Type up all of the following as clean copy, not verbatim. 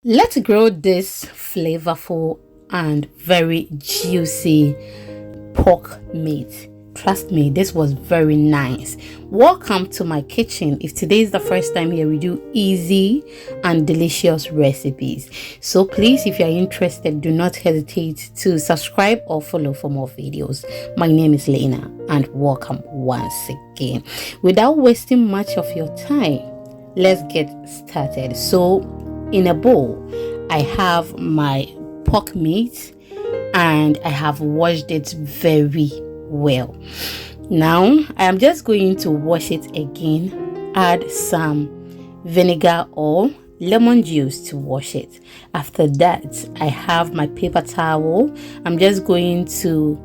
Let's grow this flavorful and very juicy pork meat. Trust me, this was very nice. Welcome to my kitchen. If today is the first time here, we do easy and delicious recipes. So please, if you're interested, do not hesitate to subscribe or follow for more videos. My name is Lena and welcome once again. Without wasting much of your time, let's get started. So in a bowl, I have my pork meat and I have washed it very well. Now I am just going to wash it again, add some vinegar or lemon juice to wash it. After that, I have my paper towel. I'm just going to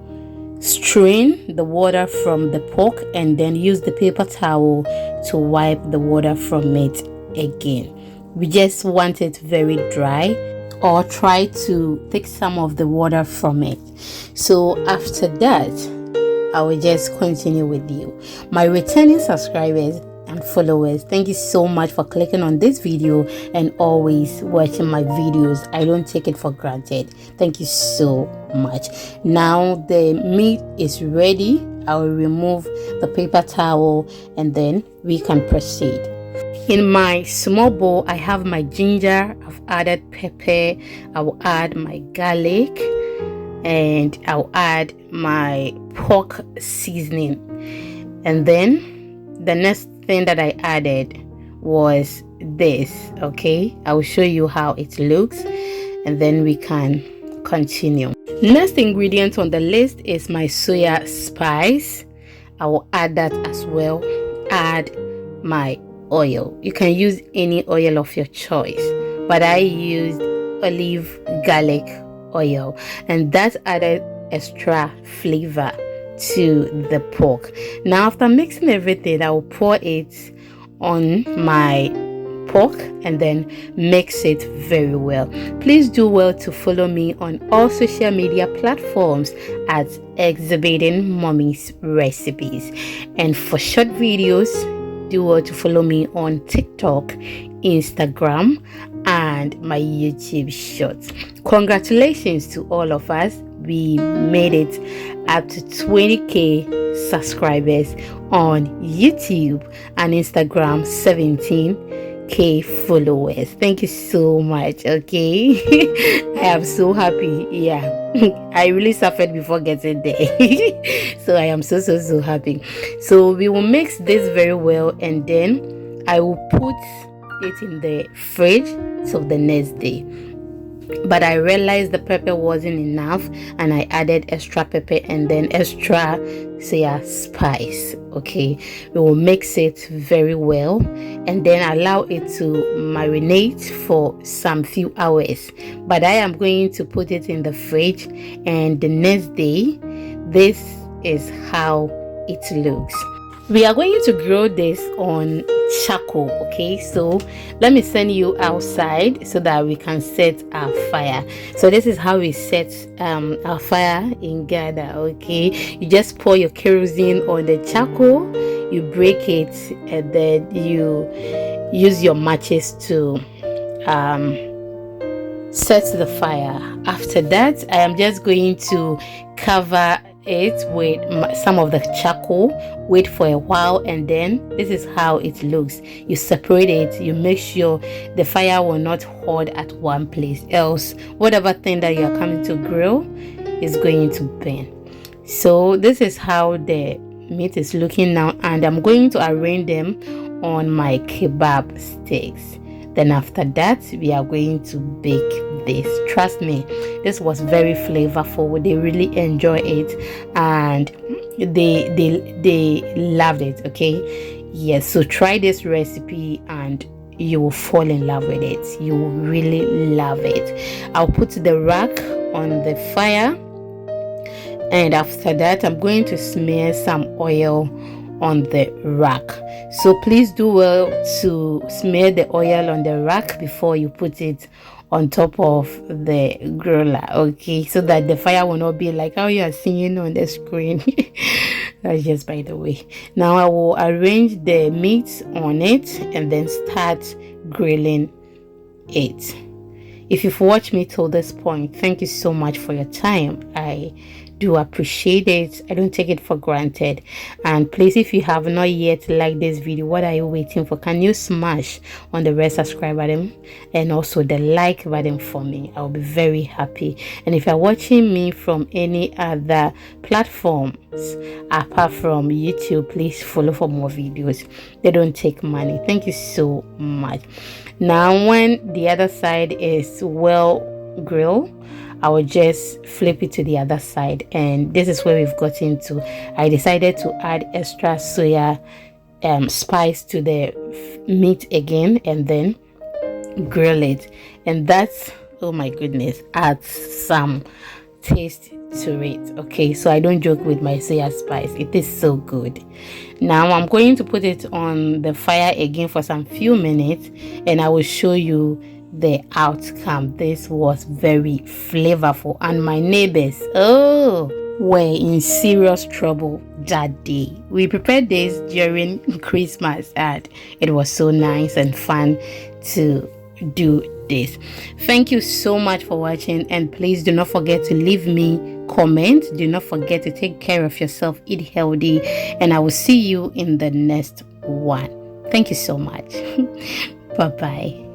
strain the water from the pork and then use the paper towel to wipe the water from it again. We just want it very dry, or try to take some of the water from it. So after that, I will just continue with you. My returning subscribers and followers, thank you so much for clicking on this video and always watching my videos. I don't take it for granted. Thank you so much. Now the meat is ready. I will remove the paper towel and then we can proceed. In my small bowl, I have my ginger, I've added pepper, I will add my garlic, and I'll add my pork seasoning. And then the next thing that I added was this. Okay, I will show you how it looks and then we can continue. Next ingredient on the list is my soya spice. I will add that as well. Add my oil. You can use any oil of your choice, but I used olive garlic oil, and that added extra flavor to the pork. Now after mixing everything, I will pour it on my pork and then mix it very well. Please do well to follow me on all social media platforms at Exhibiting Mommy's Recipes, and for short videos, do well to follow me on TikTok, Instagram, and my YouTube shorts. Congratulations to all of us. We made it up to 20k subscribers on YouTube and Instagram, 17k followers. Thank you so much. Okay, I am so happy. Yeah, I really suffered before getting there. So I am so happy. So we will mix this very well and then I will put it in the fridge till the next day. But I realized the pepper wasn't enough and I added extra pepper and then extra soya spice. Okay, we will mix it very well and then allow it to marinate for some few hours. But I am going to put it in the fridge, and the next day, this is how it looks. We are going to grill this on charcoal. Okay, so let me send you outside so that we can set our fire. So this is how we set our fire in Ghana. Okay, you just pour your kerosene on the charcoal, you break it, and then you use your matches to set the fire. After that, I am just going to cover it with some of the charcoal, wait for a while, and then this is how it looks. You separate it, you make sure the fire will not hold at one place, else whatever thing that you are coming to grill is going to burn. So this is how the meat is looking now, and I'm going to arrange them on my kebab sticks. Then after that, we are going to bake this. Trust me, this was very flavorful. They really enjoy it and they loved it. Okay, yes, so try this recipe and you will fall in love with it. You will really love it. I'll put the rack on the fire, and after that I'm going to smear some oil on the rack. So please do well to smear the oil on the rack before you put it on top of the griller. Okay, so that the fire will not be like how you are seeing on the screen. That's just by the way. Now I will arrange the meat on it and then start grilling it. If you've watched me till this point, thank you so much for your time. I do appreciate it. I don't take it for granted. And please, if you have not yet liked this video, what are you waiting for? Can you smash on the red subscribe button and also the like button for me? I'll be very happy. And if you're watching me from any other platforms apart from YouTube, please follow for more videos. They don't take money. Thank you so much. Now when the other side is well grilled, I will just flip it to the other side, and this is where we've got into. I decided to add extra soya spice to the meat again and then grill it, and that's, oh my goodness, adds some taste to it. Okay, so I don't joke with my soya spice. It is so good. Now I'm going to put it on the fire again for some few minutes, and I will show you the outcome. This was very flavorful, and my neighbors were in serious trouble that day. We prepared this during Christmas, and it was so nice and fun to do this. Thank you so much for watching, and please do not forget to leave me comment. Do not forget to take care of yourself, eat healthy, and I will see you in the next one. Thank you so much. Bye bye.